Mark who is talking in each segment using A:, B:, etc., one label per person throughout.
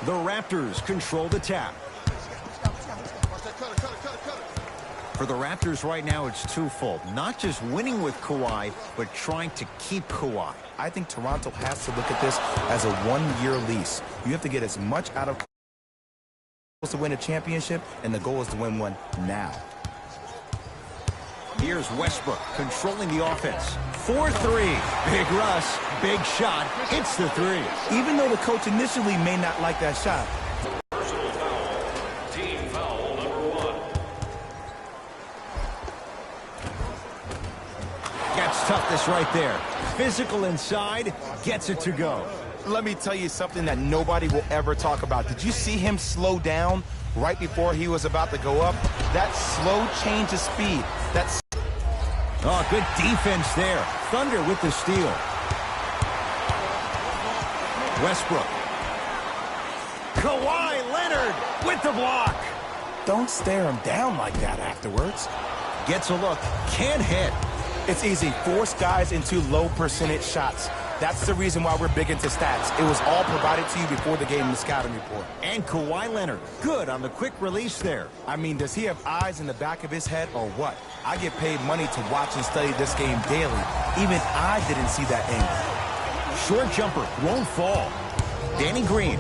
A: The Raptors control the tap. For the Raptors right now, it's twofold. Not just winning with Kawhi, but trying to keep Kawhi.
B: I think Toronto has to look at this as a one-year lease. You have to get as much out of to win a championship, and the goal is to win one now.
A: Here's Westbrook controlling the offense. 4-3. Big Russ. Big shot. Hits the three.
B: Even though the coach initially may not like that shot.
C: Personal foul. Team foul number 1.
A: Gets toughness right there. Physical inside. Gets it to go.
B: Let me tell you something that nobody will ever talk about. Did you see him slow down right before he was about to go up? That slow change of speed. That's
A: oh, good defense there. Thunder with the steal. Westbrook. Kawhi Leonard with the block.
B: don't stare him down like that afterwards.
A: Gets a look. Can't hit.
B: It's easy. Force guys into low percentage shots. That's the reason why we're big into stats. It was all provided to you before the game in the scouting report.
A: And Kawhi Leonard, good on the quick release there.
B: I mean, does he have eyes in the back of his head or what? I get paid money to watch and study this game daily. Even I didn't see that angle.
A: Short jumper, won't fall. Danny Green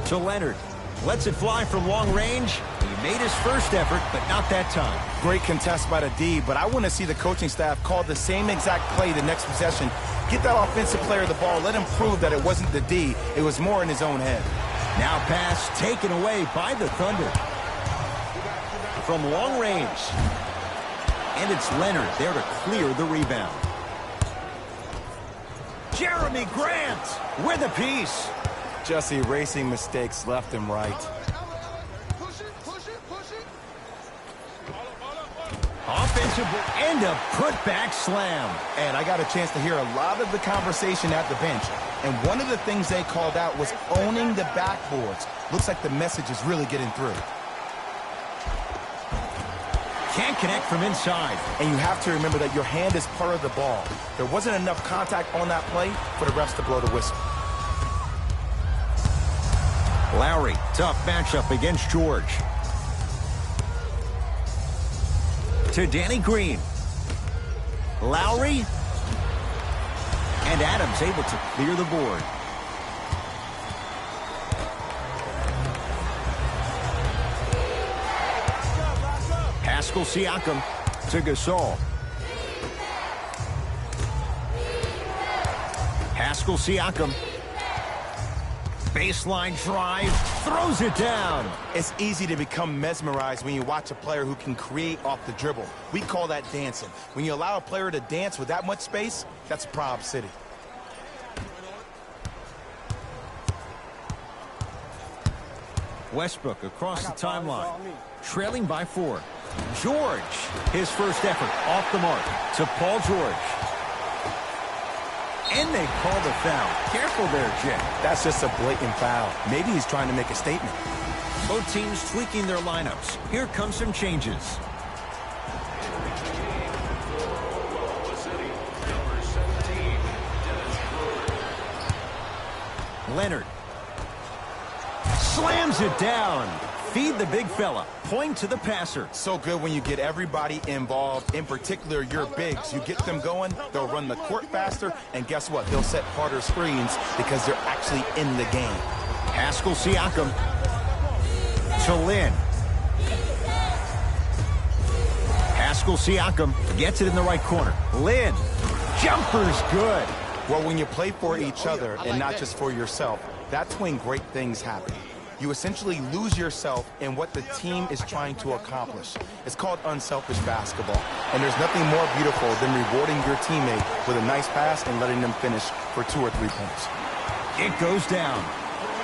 A: to Leonard. Lets it fly from long range. He made his first effort, but not that time.
B: Great contest by the D, but I want to see the coaching staff call the same exact play the next possession. Get that offensive player the ball. Let him prove that it wasn't the D. It was more in his own head.
A: Now pass taken away by the Thunder. From long range. And it's Leonard there to clear the rebound. Jeremy Grant with a piece.
B: Just erasing mistakes left and right.
A: Offensive and a putback slam.
B: And I got a chance to hear a lot of the conversation at the bench. And one of the things they called out was owning the backboards. Looks like the message is really getting through.
A: Can't connect from inside.
B: And you have to remember that your hand is part of the ball. There wasn't enough contact on that play for the refs to blow the whistle.
A: Lowry, tough matchup against George. To Danny Green. Lowry. And Adams able to clear the board. Pascal Siakam to Gasol. Pascal Siakam. Baseline drive, throws it down.
B: It's easy to become mesmerized when you watch a player who can create off the dribble. We call that dancing. When you allow a player to dance with that much space, that's Prob City.
A: Westbrook across the timeline, trailing by 4. George, his first effort off the mark to Paul George. And they call the foul. Careful there, Jay.
B: That's just a blatant foul. Maybe he's trying to make a statement.
A: Both teams tweaking their lineups. Here come some changes. Leonard slams it down. Feed the big fella. Point to the passer.
B: So good when you get everybody involved, in particular your bigs. You get them going, they'll run the court faster, and guess what? They'll set harder screens because they're actually in the game.
A: Pascal Siakam to Lin. Pascal Siakam gets it in the right corner. Lin, jumper's good.
B: Well, when you play for each other and not just for yourself, that's when great things happen. You essentially lose yourself in what the team is trying to accomplish. It's called unselfish basketball. And there's nothing more beautiful than rewarding your teammate with a nice pass and letting them finish for 2 or 3 points.
A: It goes down.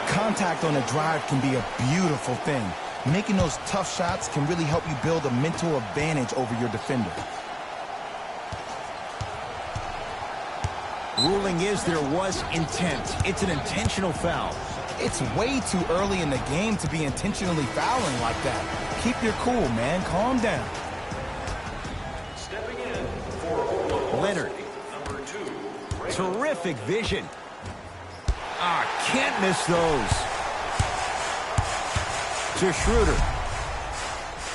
B: Contact on a drive can be a beautiful thing. Making those tough shots can really help you build a mental advantage over your defender.
A: Ruling is there was intent. It's an intentional foul.
B: It's way too early in the game to be intentionally fouling like that. Keep your cool, man. Calm down.
C: Stepping in for
A: Leonard.
C: number 2.
A: Terrific vision. Can't miss those. To Schroeder.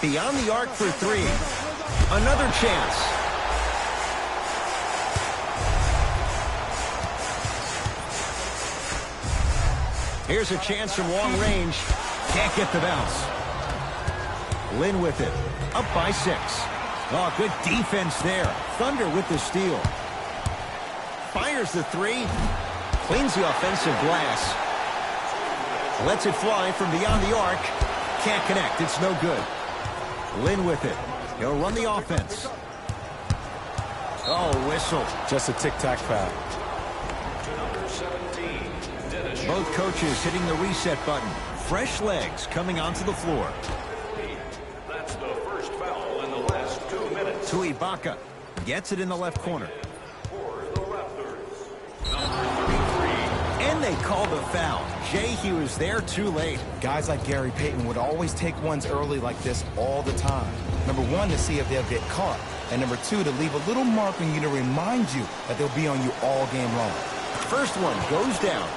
A: Beyond the arc for three. Another chance. Here's a chance from long range. Can't get the bounce. Lin with it. Up by 6. Oh, good defense there. Thunder with the steal. Fires the three. Cleans the offensive glass. Lets it fly from beyond the arc. Can't connect. It's no good. Lin with it. He'll run the offense. Oh, whistle.
B: Just a tic-tac foul.
C: Number 17, Dennis.
A: Both coaches hitting the reset button. Fresh legs coming onto the floor.
C: That's the first foul in the last 2 minutes.
A: To Ibaka. Gets it in the left corner.
C: For the Raptors, number 33.
A: And they call the foul. Jay, he was there too late.
B: Guys like Gary Payton would always take ones early like this all the time. Number one, to see if they'll get caught. And number two, to leave a little mark on you to remind you that they'll be on you all game long.
A: First one goes down.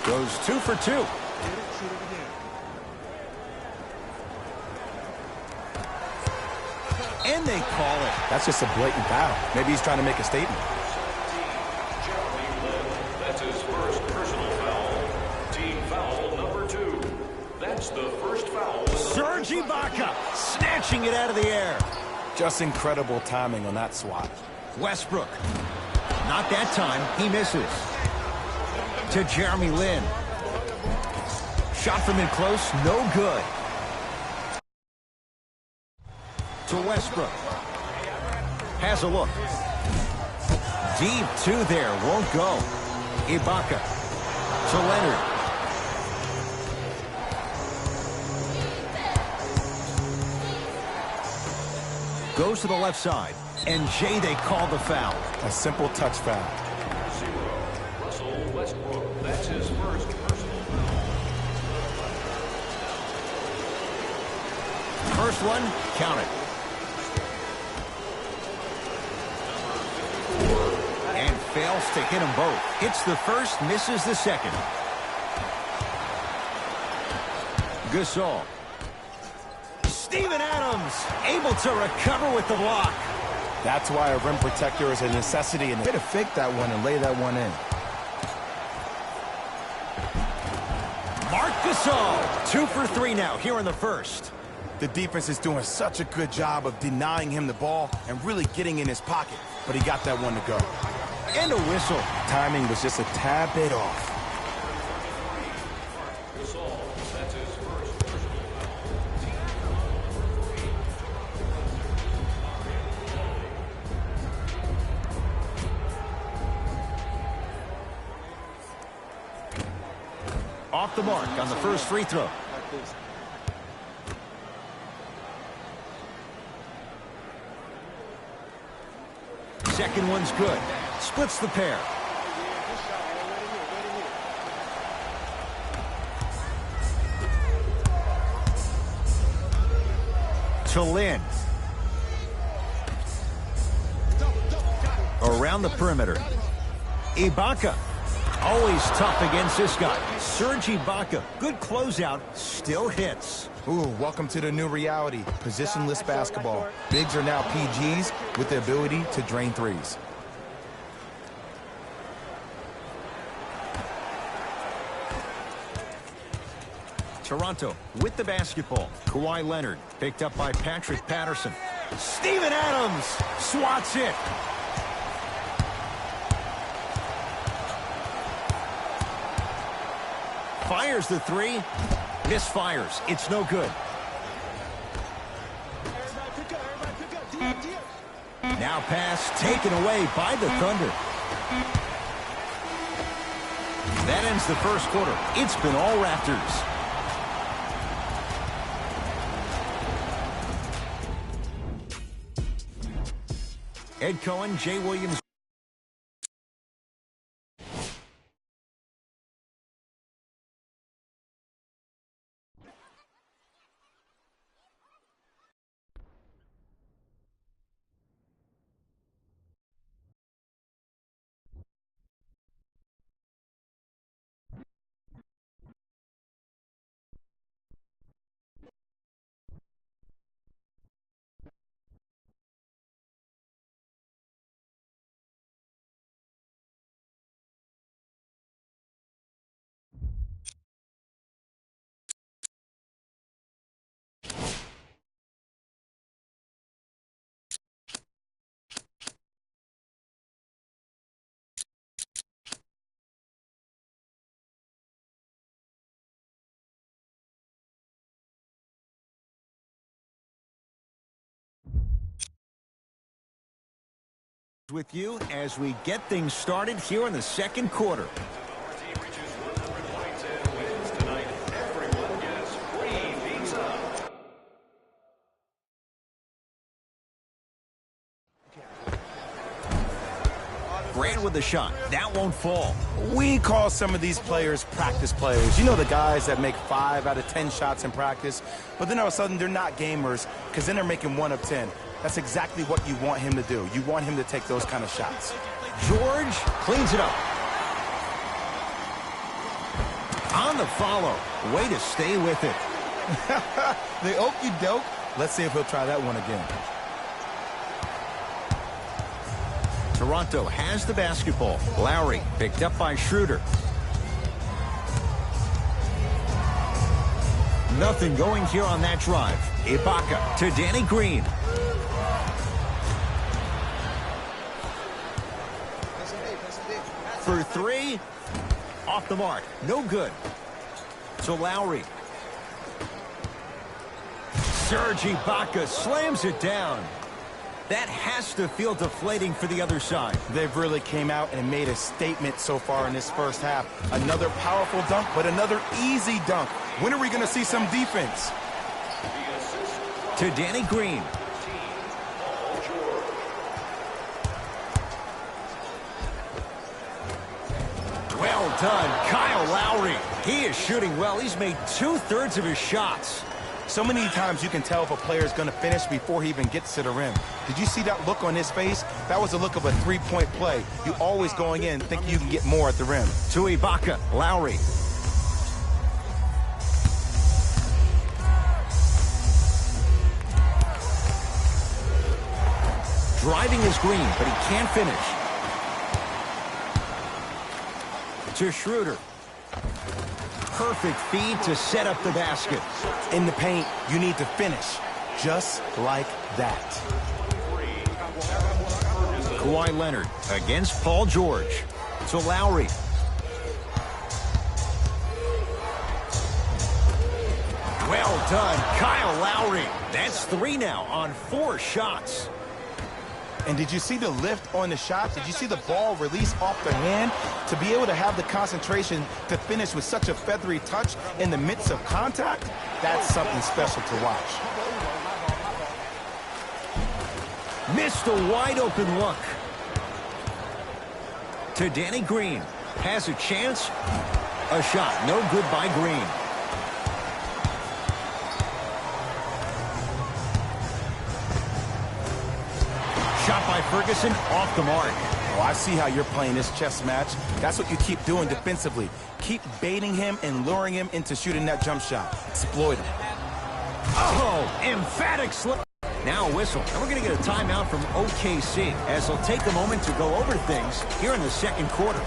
A: Goes 2 for 2. And they call it.
B: That's just a blatant foul. Maybe he's trying to make a statement.
C: Jeremy Lin. That's his first personal foul. Team foul number 2. That's the first foul.
A: Serge Ibaka snatching it out of the air.
B: Just incredible timing on that swat.
A: Westbrook. Not that time. He misses. To Jeremy Lin. Shot from in close. No good. To Westbrook. Has a look. Deep 2 there. Won't go. Ibaka. To Leonard. Goes to the left side. And Jay, they call the foul.
B: A simple touch foul.
C: 0. Russell Westbrook. That's his first personal foul.
A: First one, count it. And fails to hit them both. Hits the first, misses the second. Gasol. Steven Adams able to recover with the block.
B: That's why a rim protector is a necessity, and they to fake that one and lay that one in.
A: Marc Gasol, 2 for 3 now here in the first.
B: The defense is doing such a good job of denying him the ball and really getting in his pocket, but he got that one to go.
A: And a whistle.
B: Timing was just a tad bit off.
C: Gasol. That's his first personal foul.
A: Off the mark on the first free throw. Second one's good. Splits the pair. To Lin. Around the perimeter. Ibaka. Always tough against this guy. Serge Ibaka. Good closeout. Still hits.
B: Ooh, welcome to the new reality. Positionless basketball. Bigs are now PGs with the ability to drain threes.
A: Toronto with the basketball. Kawhi Leonard picked up by Patrick Patterson. Steven Adams swats it. Fires the three. Misfires. It's no good. Now pass taken away by the Thunder. That ends the first quarter. It's been all Raptors. Ed Cohen, Jay Williams. with you as we get things started here in the second quarter.
C: Our team reaches 100 points and wins tonight. Everyone gets free pizza.
A: Grant with the shot. That won't fall.
B: We call some of these players practice players. You know, the guys that make 5 out of 10 shots in practice, but then all of a sudden they're not gamers because then they're making 1 of 10. That's exactly what you want him to do. You want him to take those kind of shots.
A: George cleans it up. On the follow. Way to stay with it.
B: The okey doke. Let's see if he'll try that one again.
A: Toronto has the basketball. Lowry picked up by Schroeder. Nothing going here on that drive. Ibaka to Danny Green. For 3. Off the mark. No good. To Lowry. Serge Ibaka slams it down. That has to feel deflating for the other side.
B: They've really came out and made a statement so far in this first half. Another powerful dunk, but another easy dunk. When are we going to see some defense?
A: To Danny Green. Well done, Kyle Lowry. He is shooting well. He's made 2/3 of his shots.
B: So many times you can tell if a player is going to finish before he even gets to the rim. Did you see that look on his face? That was the look of a three-point play. You always going in thinking you can get more at the rim.
A: To Ibaka, Lowry. Driving is Green, but he can't finish. To Schroeder. Perfect feed to set up the basket.
B: In the paint, you need to finish just like that.
A: Kawhi Leonard against Paul George. To Lowry. Well done, Kyle Lowry. That's 3 now on 4 shots.
B: And did you see the lift on the shot? Did you see the ball release off the hand? To be able to have the concentration to finish with such a feathery touch in the midst of contact, that's something special to watch.
A: Missed a wide open look. To Danny Green. Has a chance. A shot. No good by Green. Shot by Ferguson off the mark.
B: Oh, I see how you're playing this chess match. That's what you keep doing defensively. Keep baiting him and luring him into shooting that jump shot. Exploit him.
A: Oh, emphatic slip. Now a whistle. And we're going to get a timeout from OKC as they'll take a moment to go over things here in the second quarter.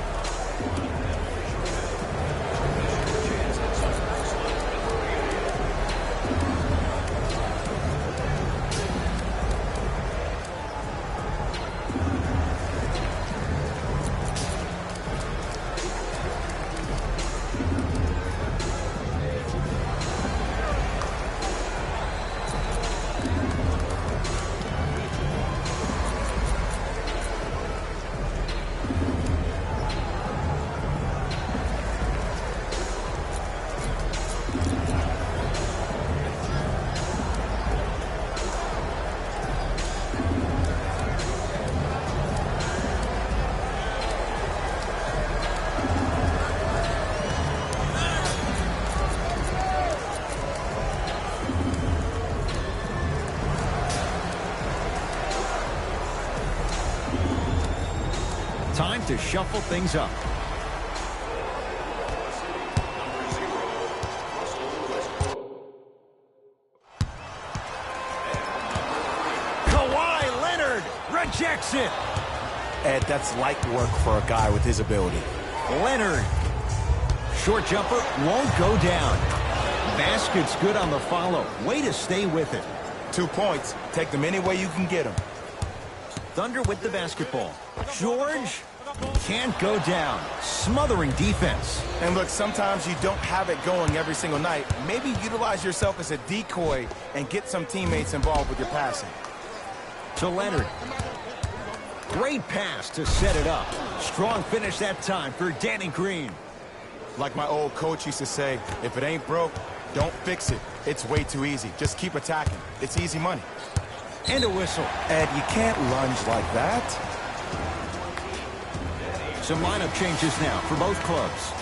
A: Time to shuffle things up. Kawhi Leonard rejects it.
B: Ed, that's light work for a guy with his ability.
A: Leonard. Short jumper won't go down. Basket's good on the follow. Way to stay with it.
B: 2 points. Take them any way you can get them.
A: Thunder with the basketball. George can't go down. Smothering defense.
B: And look, sometimes you don't have it going every single night. Maybe utilize yourself as a decoy and get some teammates involved with your passing.
A: To Leonard. Great pass to set it up. Strong finish that time for Danny Green.
B: Like my old coach used to say, if it ain't broke, don't fix it. It's way too easy. Just keep attacking. It's easy money.
A: And a whistle.
B: Ed, you can't lunge like that.
A: Some lineup changes now for both clubs.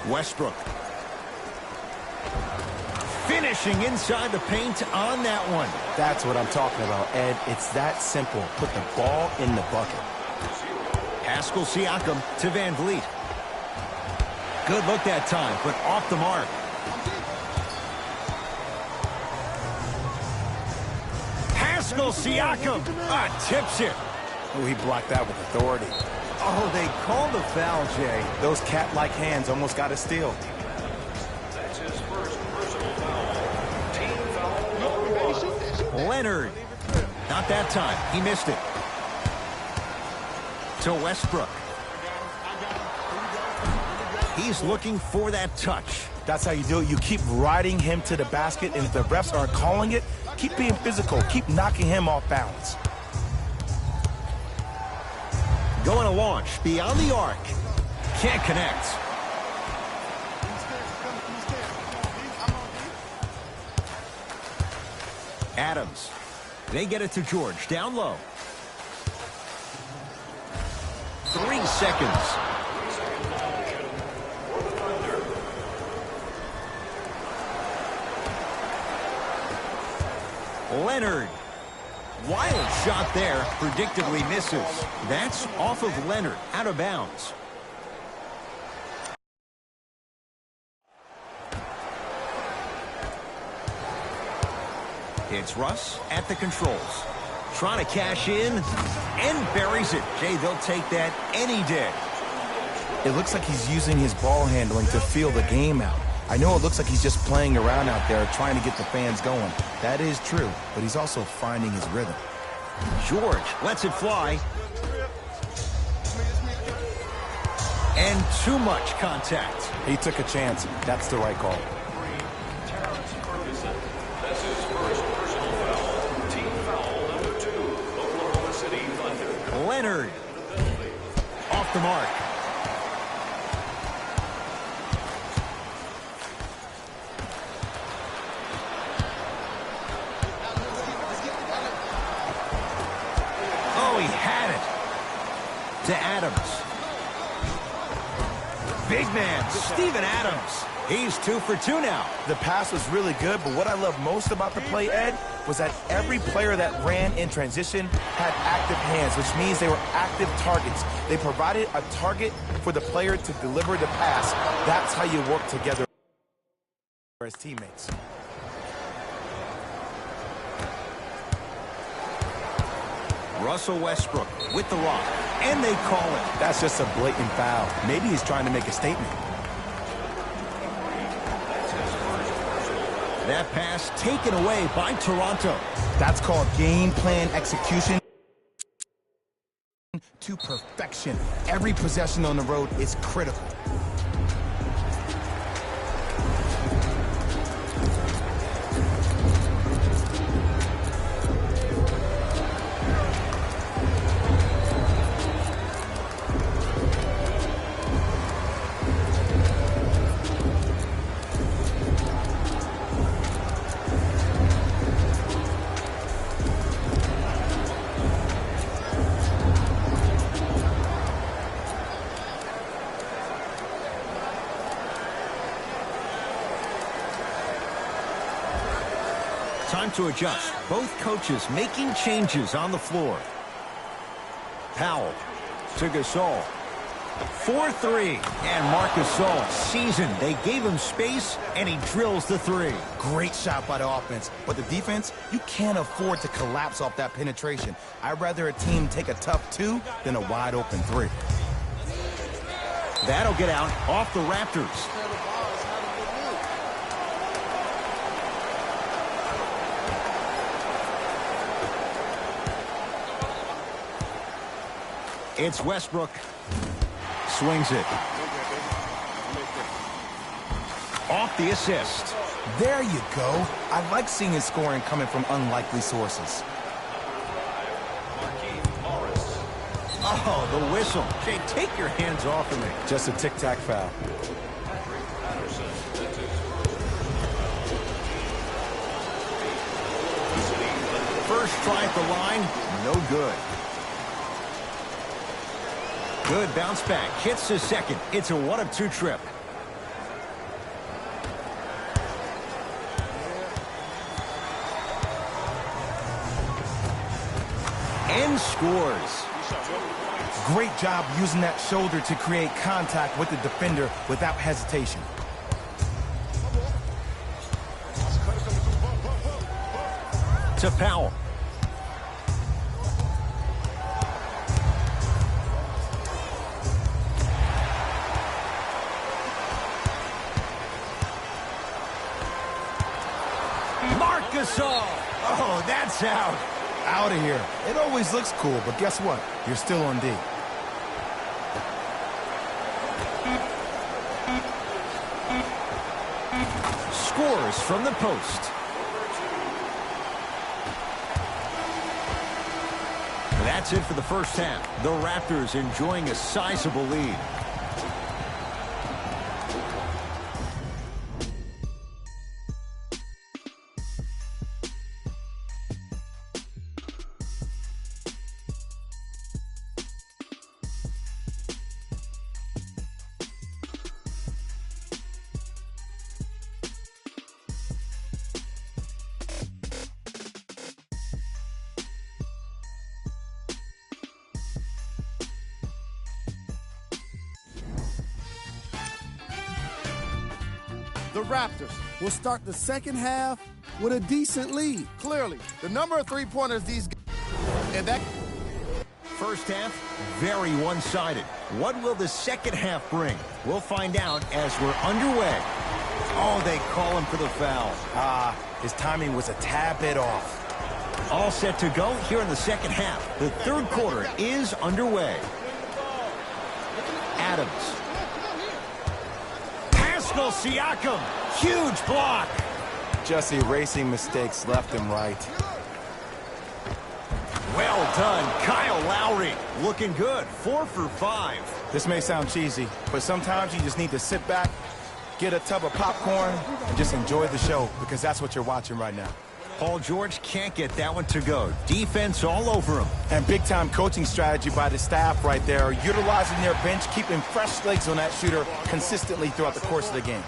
A: Westbrook. Finishing inside the paint on that one.
B: That's what I'm talking about, Ed. It's that simple. Put the ball in the bucket.
A: Pascal Siakam to Van Vliet. Good look that time, but off the mark. Pascal Siakam tips it.
B: Oh, he blocked that with authority.
A: Oh, they called a foul, Jay.
B: Those cat-like hands almost got a steal.
C: That's his first personal foul. Team foul number 1.
A: Leonard. Not that time. He missed it. To Westbrook. He's looking for that touch.
B: That's how you do it. You keep riding him to the basket, and if the refs aren't calling it, keep being physical. Keep knocking him off balance.
A: Going to launch beyond the arc. Can't connect. Adams. They get it to George. Down low. 3 seconds. Leonard. Wild shot there. Predictably misses. That's off of Leonard. Out of bounds. It's Russ at the controls. Trying to cash in and buries it. Jay, they'll take that any day.
B: It looks like he's using his ball handling to feel the game out. I know it looks like he's just playing around out there trying to get the fans going. That is true, but he's also finding his rhythm.
A: George lets it fly. And too much contact.
B: He took a chance. That's the right call.
C: Terrence Ferguson. That's his first personal foul. Team foul number 2. Oklahoma City Thunder.
A: Leonard. Off the mark. Oh, he had it. To Adams. Big man, Steven Adams. He's 2 for 2 now.
B: The pass was really good, but what I love most about the play, Ed, was that every player that ran in transition had active hands, which means they were active targets. They provided a target for the player to deliver the pass. That's how you work together as teammates.
A: Russell Westbrook with the rock, and they call it.
B: That's just a blatant foul. Maybe he's trying to make a statement.
A: That pass taken away by Toronto.
B: That's called game plan execution to perfection. Every possession on the road is critical.
A: Time to adjust. Both coaches making changes on the floor. Powell to Gasol. 4-3. And Marc Gasol seasoned. They gave him space, and he drills the 3.
B: Great shot by the offense. But the defense, you can't afford to collapse off that penetration. I'd rather a team take a tough 2 than a wide-open 3.
A: That'll get out off the Raptors. It's Westbrook. Swings it. off the assist.
B: There you go. I like seeing his scoring coming from unlikely sources.
A: Oh, the whistle. Jay, take your hands off of me.
B: Just a tic-tac foul.
A: First try at the line, no good. Good bounce back, hits the second. It's a 1 of 2 trip. And scores.
B: Great job using that shoulder to create contact with the defender without hesitation.
A: To Powell. Marc Gasol. Oh, that's out.
B: Out of here. It always looks cool, but guess what? You're still on D.
A: Scores from the post. That's it for the first half. The Raptors enjoying a sizable lead.
D: The Raptors will start the second half with a decent lead. Clearly, the number of three-pointers these guys... And that...
A: First half, very one-sided. What will the second half bring? We'll find out as we're underway. Oh, they call him for the foul.
B: His timing was a tad bit off.
A: All set to go here in the second half. The third quarter is underway. Adams. Pascal Siakam. Huge block.
B: Just erasing mistakes left and right.
A: Well done. Kyle Lowry looking good. 4 for 5.
B: This may sound cheesy, but sometimes you just need to sit back, get a tub of popcorn, and just enjoy the show, because that's what you're watching right now.
A: Paul George can't get that one to go. Defense all over him.
B: And big-time coaching strategy by the staff right there, utilizing their bench, keeping fresh legs on that shooter consistently throughout the course of the game.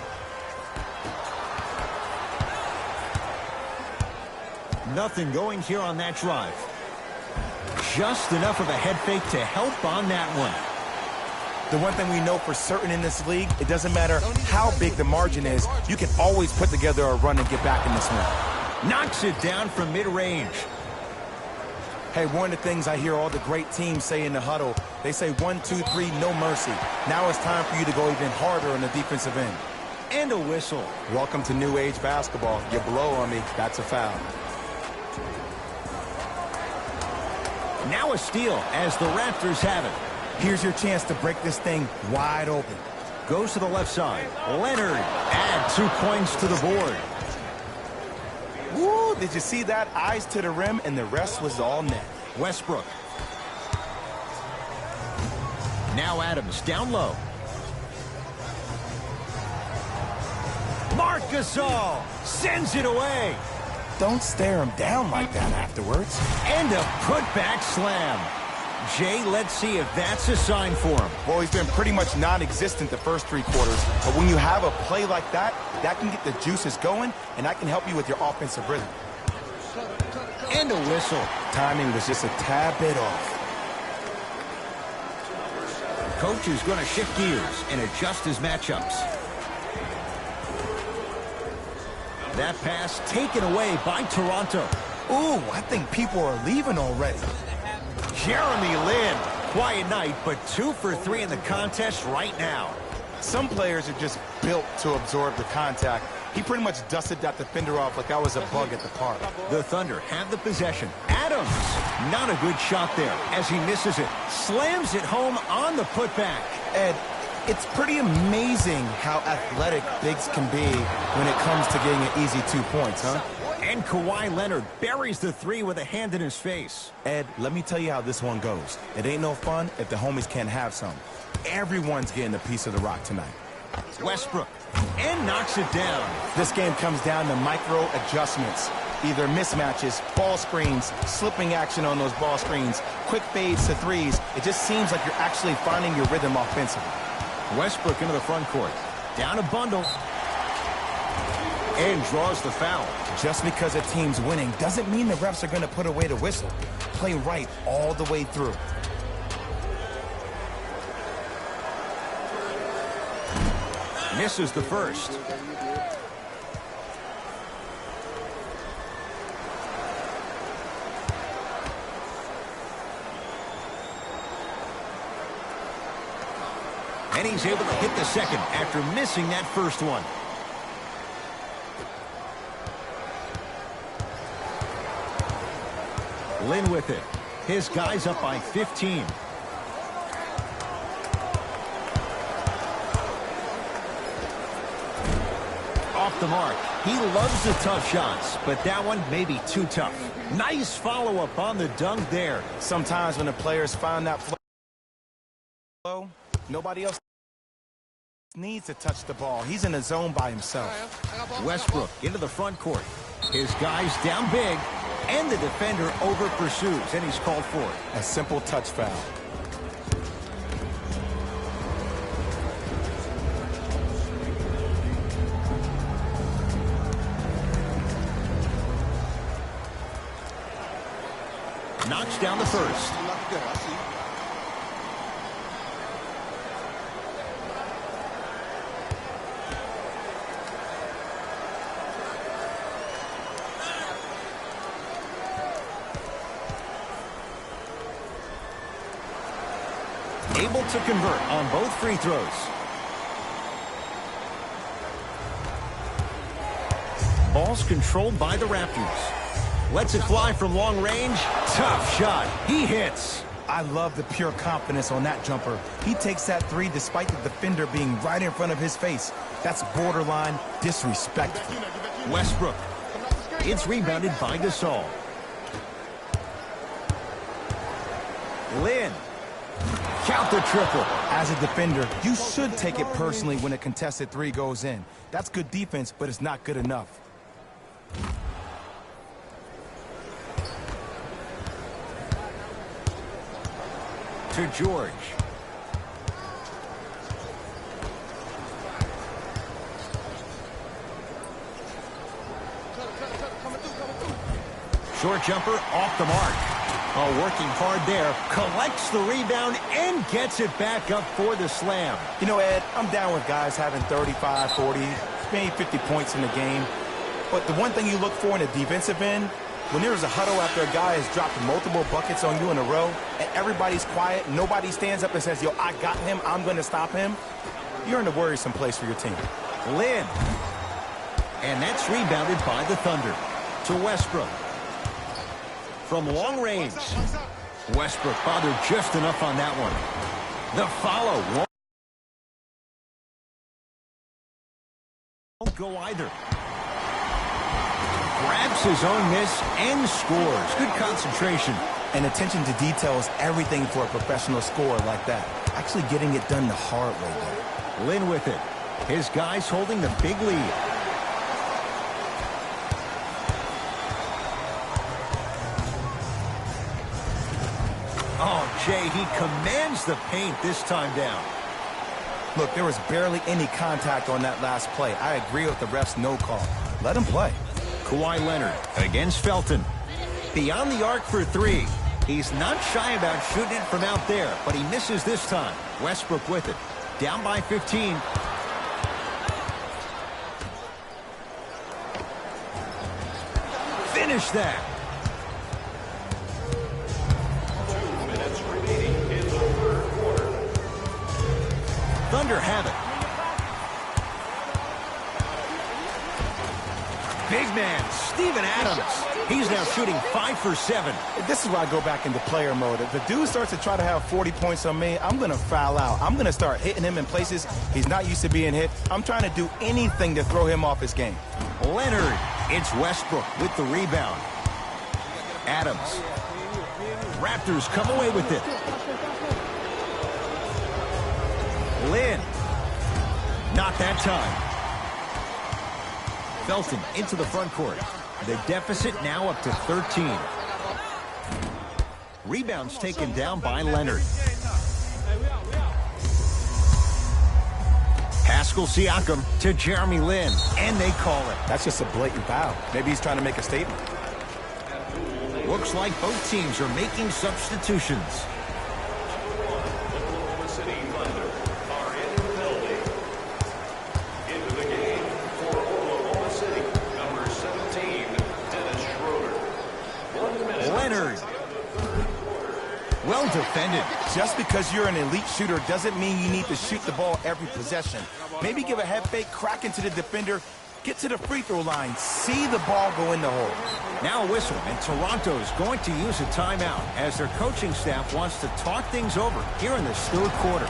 A: Nothing going here on that drive. Just enough of a head fake to help on that one.
B: The one thing we know for certain in this league, it doesn't matter how big the margin is, you can always put together a run and get back in this one.
A: Knocks it down from mid-range.
B: Hey, one of the things I hear all the great teams say in the huddle, they say 1, 2, 3, no mercy. Now it's time for you to go even harder on the defensive end.
A: And a whistle.
B: Welcome to new age basketball. You blow on me, that's a foul.
A: Now a steal as the Raptors have it.
B: Here's your chance to break this thing wide open.
A: Goes to the left side. Leonard add 2 points to the board.
B: Woo, did you see that? Eyes to the rim, and the rest was all net.
A: Westbrook. Now Adams down low. Marc Gasol sends it away.
B: Don't stare him down like that afterwards.
A: And a putback slam. Jay, let's see if that's a sign for him.
B: Well, he's been pretty much non-existent the first 3 quarters. But when you have a play like that, that can get the juices going, and that can help you with your offensive rhythm.
A: And a whistle.
B: Timing was just a tad bit off.
A: Coach is going to shift gears and adjust his matchups. That pass taken away by Toronto.
B: Ooh, I think people are leaving already.
A: Jeremy Lin. Quiet night, but 2 for 3 in the contest right now.
B: Some players are just built to absorb the contact. He pretty much dusted that defender off like that was a bug at the park.
A: The Thunder have the possession. Adams, not a good shot there as he misses it. Slams it home on the putback.
B: Ed, It's pretty amazing how athletic bigs can be when it comes to getting an easy 2 points, huh?
A: And Kawhi Leonard buries the three with a hand in his face.
B: Ed, let me tell you how this one goes. It ain't no fun if the homies can't have some. Everyone's getting a piece of the rock tonight.
A: Westbrook, and knocks it down.
B: This game comes down to micro adjustments. Either mismatches, ball screens, slipping action on those ball screens, quick fades to threes. It just seems like you're actually finding your rhythm offensively.
A: Westbrook into the front court. Down a bundle. And draws the foul.
B: Just because a team's winning doesn't mean the refs are going to put away the whistle. Play right all the way through.
A: Misses the first. And he's able to hit the second after missing that first one. Lin with it. His guy's up by 15. Off the mark. He loves the tough shots, but that one may be too tough. Nice follow-up on the dunk there.
B: Sometimes when the players find that flow, nobody else needs to touch the ball. He's in the zone by himself.
A: Westbrook into the front court. His guy's down big, and the defender over pursues, and he's called for it.
B: A simple touch foul.
A: Knocks down the first. Able to convert on both free throws. Ball's controlled by the Raptors. Lets it fly from long range. Tough shot. He hits.
B: I love the pure confidence on that jumper. He takes that three despite the defender being right in front of his face. That's borderline disrespectful.
A: Westbrook. It's rebounded by Gasol. Lin. Count the triple.
B: As a defender, you should take it personally when a contested three goes in. That's good defense, but it's not good enough.
A: To George. Short jumper off the mark. Oh, working hard there. Collects the rebound and gets it back up for the slam.
B: You know, Ed, I'm down with guys having 35, 40, maybe 50 points in the game. But the one thing you look for in a defensive end, when there's a huddle after a guy has dropped multiple buckets on you in a row, and everybody's quiet, nobody stands up and says, yo, I got him, I'm going to stop him, you're in a worrisome place for your team.
A: Lin. And that's rebounded by the Thunder. To Westbrook. From long range. Westbrook bothered just enough on that one. The follow won't go either. Grabs his own miss and scores. Good concentration.
B: And attention to detail is everything for a professional scorer like that. Actually getting it done the hard way there.
A: Lin with it. His guys holding the big lead. Oh, Jay, he commands the paint this time down.
B: Look, there was barely any contact on that last play. I agree with the ref's no call. Let him play.
A: Kawhi Leonard against Felton. Beyond the arc for three. He's not shy about shooting it from out there, but he misses this time. Westbrook with it. Down by 15. Finish that.
C: 2 minutes remaining in the third quarter.
A: Thunder have it. Big man, Steven Adams. He's now shooting 5 for 7.
B: This is where I go back into player mode. If the dude starts to try to have 40 points on me, I'm going to foul out. I'm going to start hitting him in places he's not used to being hit. I'm trying to do anything to throw him off his game.
A: Leonard. It's Westbrook with the rebound. Adams. Raptors come away with it. Lynn. Not that time. Felton into the front court. The deficit now up to 13. Rebounds taken down by Leonard. Pascal Siakam to Jeremy Lin, and they call it.
B: That's just a blatant foul. Maybe he's trying to make a statement.
A: Looks like both teams are making substitutions.
C: Oklahoma City Thunder are in the building. Into the game for Oklahoma City, number 17, Dennis Schroeder. 1 minute.
A: Leonard. Well defended.
B: Just because you're an elite shooter doesn't mean you need to shoot the ball every possession. Maybe give a head fake, crack into the defender, get to the free throw line, see the ball go in the hole.
A: Now a whistle, and Toronto's going to use a timeout as their coaching staff wants to talk things over here in this third quarter.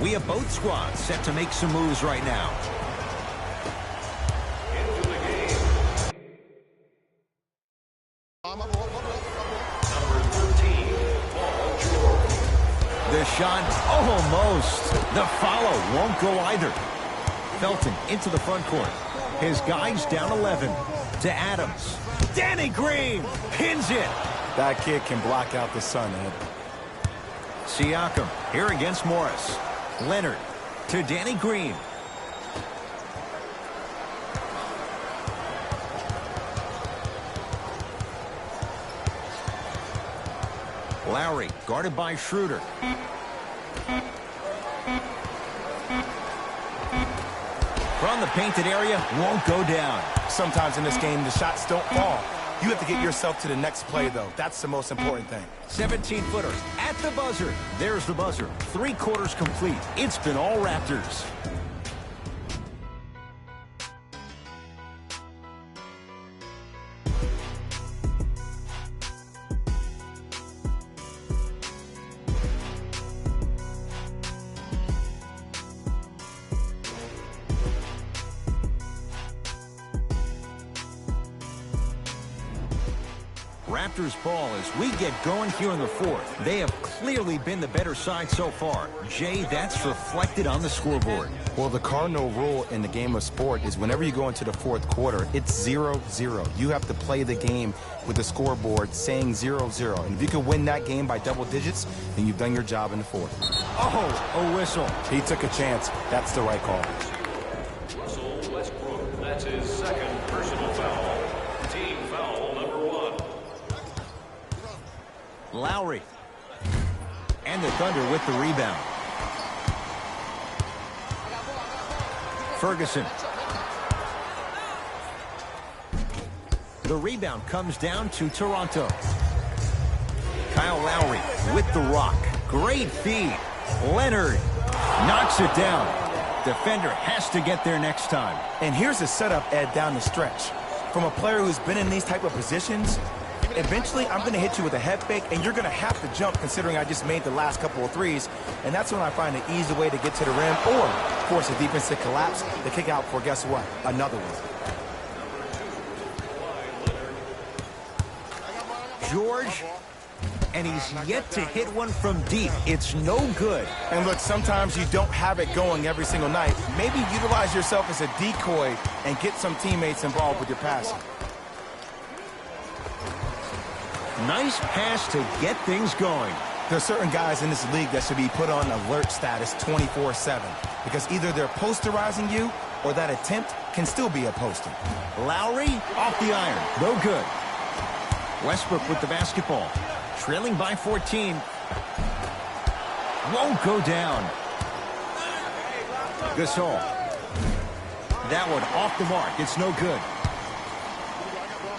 A: We have both squads set to make some moves right now.
C: Into the game. Number 13, Paul George.
A: The shot, almost. The follow won't go either. Felton into the front court. His guys down 11 to Adams. Danny Green pins it.
B: That kid can block out the sun, Ed.
A: Siakam here against Morris. Leonard to Danny Green. Lowry guarded by Schroeder. From the painted area, won't go down.
B: Sometimes in this game, the shots don't fall. You have to get yourself to the next play, though. That's the most important thing.
A: 17-footer at the buzzer. There's the buzzer. 3 quarters complete. It's been all Raptors. Raptors ball as we get going here in the fourth. They have clearly been the better side so far. Jay, that's reflected on the scoreboard.
B: Well, the cardinal rule in the game of sport is whenever you go into the fourth quarter, it's 0-0. You have to play the game with the scoreboard saying 0-0. And if you can win that game by double digits, then you've done your job in the fourth.
A: Oh, a whistle.
B: He took a chance. That's the right call.
C: Russell Westbrook, that's his second personal foul. Team foul number 1.
A: Lowry. And the Thunder with the rebound. Ferguson. The rebound comes down to Toronto. Kyle Lowry with the rock. Great feed. Leonard knocks it down. Defender has to get there next time.
B: And here's the setup, Ed, down the stretch. From a player who's been in these type of positions, eventually I'm going to hit you with a head fake, and you're going to have to jump considering I just made the last couple of threes. And that's when I find an easy way to get to the rim or force a defense to collapse, the kick out for, guess what, another one.
A: George, and he's yet to hit one from deep. It's no good.
B: And look, sometimes you don't have it going every single night. Maybe utilize yourself as a decoy and get some teammates involved with your passing.
A: Nice pass to get things going.
B: There are certain guys in this league that should be put on alert status 24/7 because either they're posterizing you or that attempt can still be a poster.
A: Lowry off the iron. No good. Westbrook with the basketball. Trailing by 14. Won't go down. Gasol. That one off the mark. It's no good.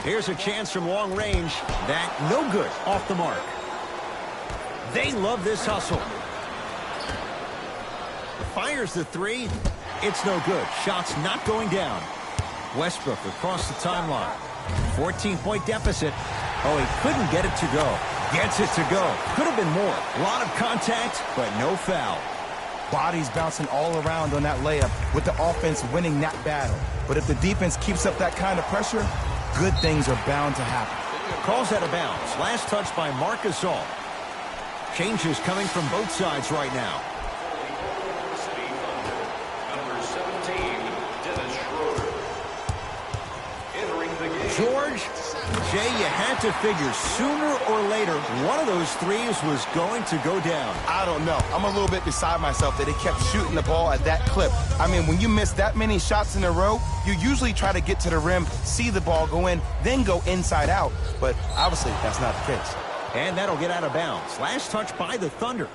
A: Here's a chance from long range. That no good. Off the mark. They love this hustle. Fires the three. It's no good. Shot's not going down. Westbrook across the timeline. 14-point deficit. Oh, he couldn't get it to go. Gets it to go. Could have been more. A lot of contact, but no foul.
B: Bodies bouncing all around on that layup with the offense winning that battle. But if the defense keeps up that kind of pressure, good things are bound to happen.
A: Calls out of bounds. Last touch by Marc Gasol. Changes coming from both sides right now.
C: Number 17, Dennis Schroeder. Entering the game.
A: George, Jay, you had to figure sooner or later one of those threes was going to go down.
B: I don't know. I'm a little bit beside myself that he kept shooting the ball at that clip. I mean, when you miss that many shots in a row, you usually try to get to the rim, see the ball go in, then go inside out. But obviously, that's not the case.
A: And that'll get out of bounds. Last touch by the Thunder.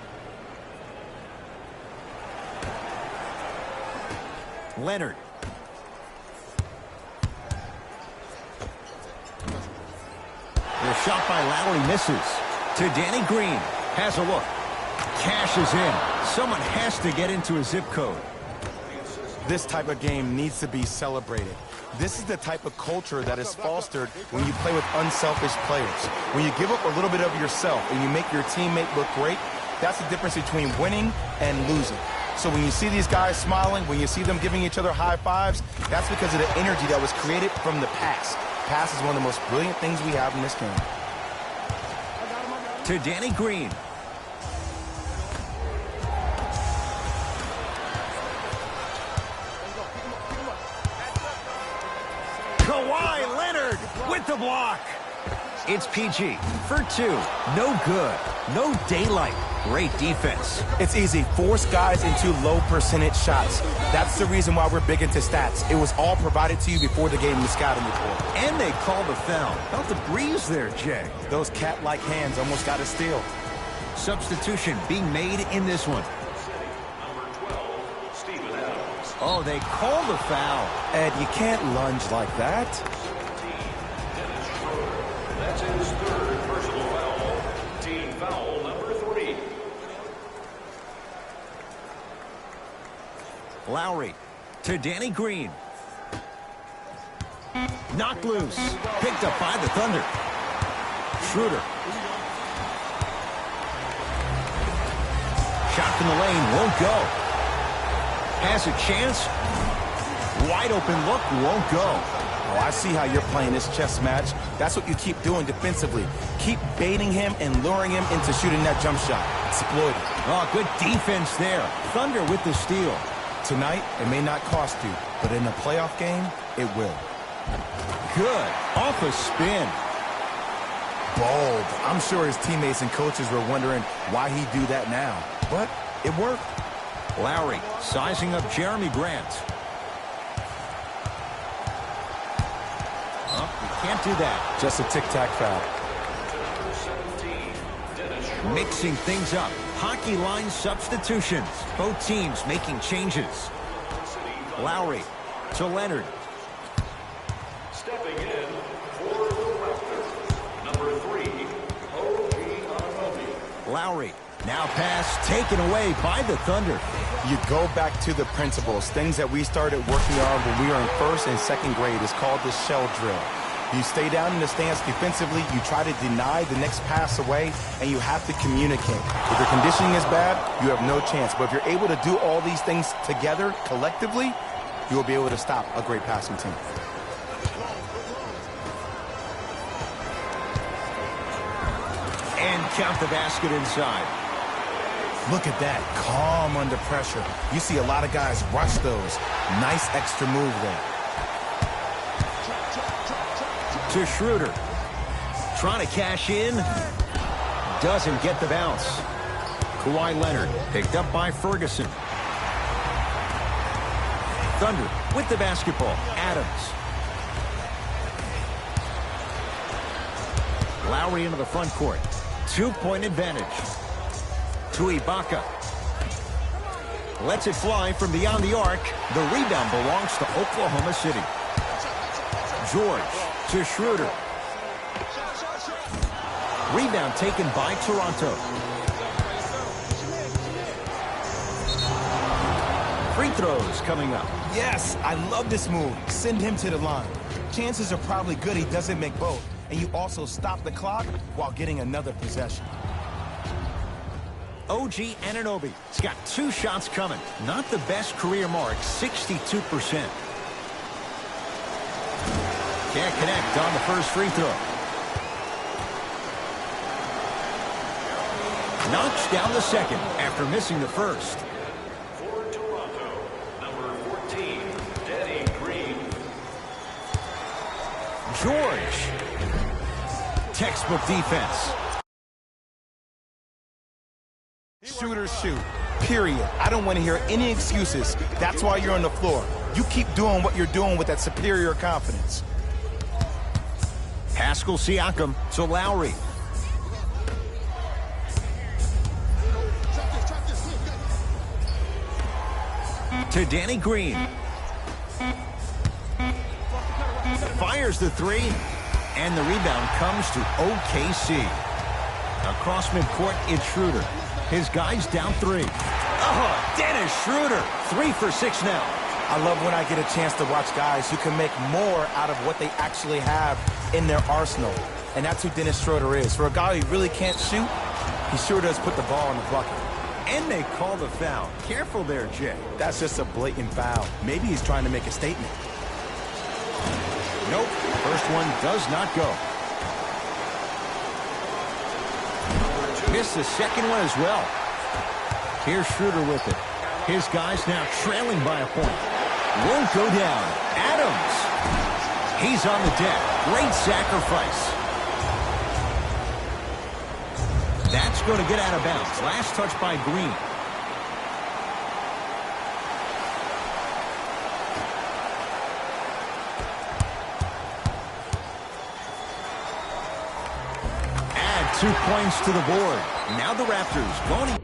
A: Leonard. The shot by Lowry misses. To Danny Green. Has a look. Cashes in. Someone has to get into a zip code.
B: This type of game needs to be celebrated. This is the type of culture that is fostered when you play with unselfish players. When you give up a little bit of yourself and you make your teammate look great, that's the difference between winning and losing. So when you see these guys smiling, when you see them giving each other high fives, that's because of the energy that was created from the pass. Pass is one of the most brilliant things we have in this game.
A: To Danny Green. Kawhi Leonard with the block. It's PG for two. No good. No daylight. Great defense.
B: It's easy. Force guys into low percentage shots. That's the reason why we're big into stats. It was all provided to you before the game in the scouting report.
A: And they called the foul. Felt the breeze there, Jay.
B: Those cat-like hands almost got a steal.
A: Substitution being made in this one.
C: Number 12, Steven Adams.
A: Oh, they call the foul.
B: Ed, you can't lunge like that.
C: 17, Dennis Schroeder. That's his third personal foul. Team foul number 3.
A: Lowry to Danny Green. Knocked loose. Picked up by the Thunder. Schroeder. Shot from the lane. Won't go. Has a chance. Wide open look. Won't go.
B: Oh, I see how you're playing this chess match. That's what you keep doing defensively. Keep baiting him and luring him into shooting that jump shot. Exploit it.
A: Oh, good defense there. Thunder with the steal.
B: Tonight, it may not cost you, but in a playoff game, it will.
A: Good. Off a spin.
B: Bold. I'm sure his teammates and coaches were wondering why he'd do that now. But it worked.
A: Lowry sizing up Jeremy Grant. Oh, you can't do that.
B: Just a tic-tac foul.
C: 17, Dennis Schroeder.
A: Mixing things up. Hockey line substitutions. Both teams making changes. Lowry to Leonard.
C: Stepping in for the Raptors. Number 3, OG Anunoby.
A: Lowry. Now pass taken away by the Thunder.
B: You go back to the principles. Things that we started working on when we were in first and second grade is called the shell drill. You stay down in the stance defensively, you try to deny the next pass away, and you have to communicate. If your conditioning is bad, you have no chance. But if you're able to do all these things together, collectively, you will be able to stop a great passing team.
A: And count the basket inside.
B: Look at that, calm under pressure. You see a lot of guys rush those. Nice extra move there.
A: To Schroeder. Trying to cash in. Doesn't get the bounce. Kawhi Leonard picked up by Ferguson. Thunder with the basketball. Adams. Lowry into the front court. 2-point advantage. To Ibaka. Lets it fly from beyond the arc. The rebound belongs to Oklahoma City. George to Schroeder. Rebound taken by Toronto. Free throws coming up.
B: Yes, I love this move. Send him to the line. Chances are probably good he doesn't make both. And you also stop the clock while getting another possession.
A: OG Anunoby. He's got 2 shots coming. Not the best career mark, 62%. Can't connect on the first free throw. Knocks down the second after missing the first.
C: For Toronto, number 14, Danny Green.
A: George. Textbook defense.
B: Shooters shoot. Period. I don't want to hear any excuses. That's why you're on the floor. You keep doing what you're doing with that superior confidence.
A: Pascal Siakam to Lowry. To Danny Green. Fires the 3. And the rebound comes to OKC. Across midcourt, it's Schroeder. His guys down 3. Oh, Dennis Schroeder. 3 for 6 now.
B: I love when I get a chance to watch guys who can make more out of what they actually have in their arsenal. And that's who Dennis Schroeder is. For a guy who really can't shoot, he sure does put the ball in the bucket.
A: And they call the foul. Careful there, Jay.
B: That's just a blatant foul. Maybe he's trying to make a statement.
A: Nope. First one does not go. Missed the second one as well. Here's Schroeder with it. His guys now trailing by a point. Won't go down. Adams. He's on the deck. Great sacrifice. That's going to get out of bounds. Last touch by Green. Add 2 points to the board. Now the Raptors going to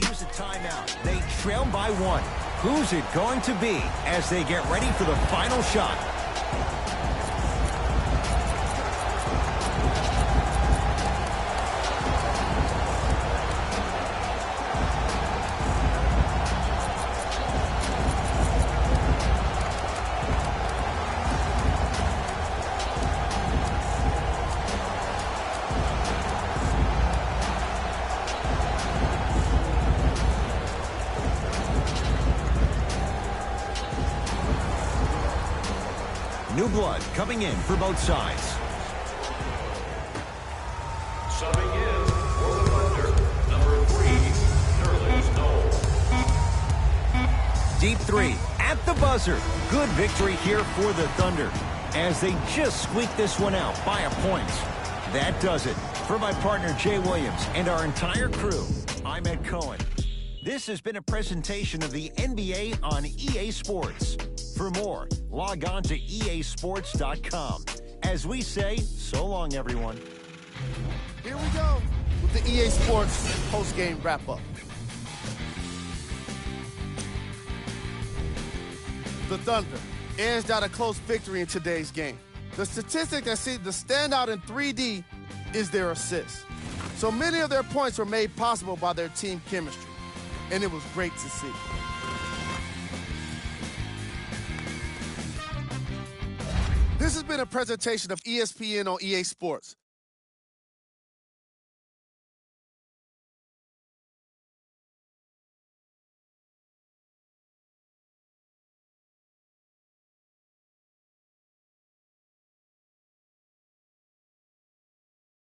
A: use a timeout. They trail by 1. Who's it going to be as they get ready for the final shot? New blood coming in for both sides.
C: Subbing in for the Thunder, number 3, Nerlens Noel.
A: Deep 3 at the buzzer. Good victory here for the Thunder as they just squeak this one out by a point. That does it. For my partner Jay Williams and our entire crew, I'm Ed Cohen. This has been a presentation of the NBA on EA Sports. For more, log on to easports.com. As we say, so long, everyone.
D: Here we go with the EA Sports post-game wrap-up. The Thunder edged out a close victory in today's game. The statistic that seemed to stand out in 3D is their assists. So many of their points were made possible by their team chemistry, and it was great to see. This has been a presentation of ESPN on EA Sports.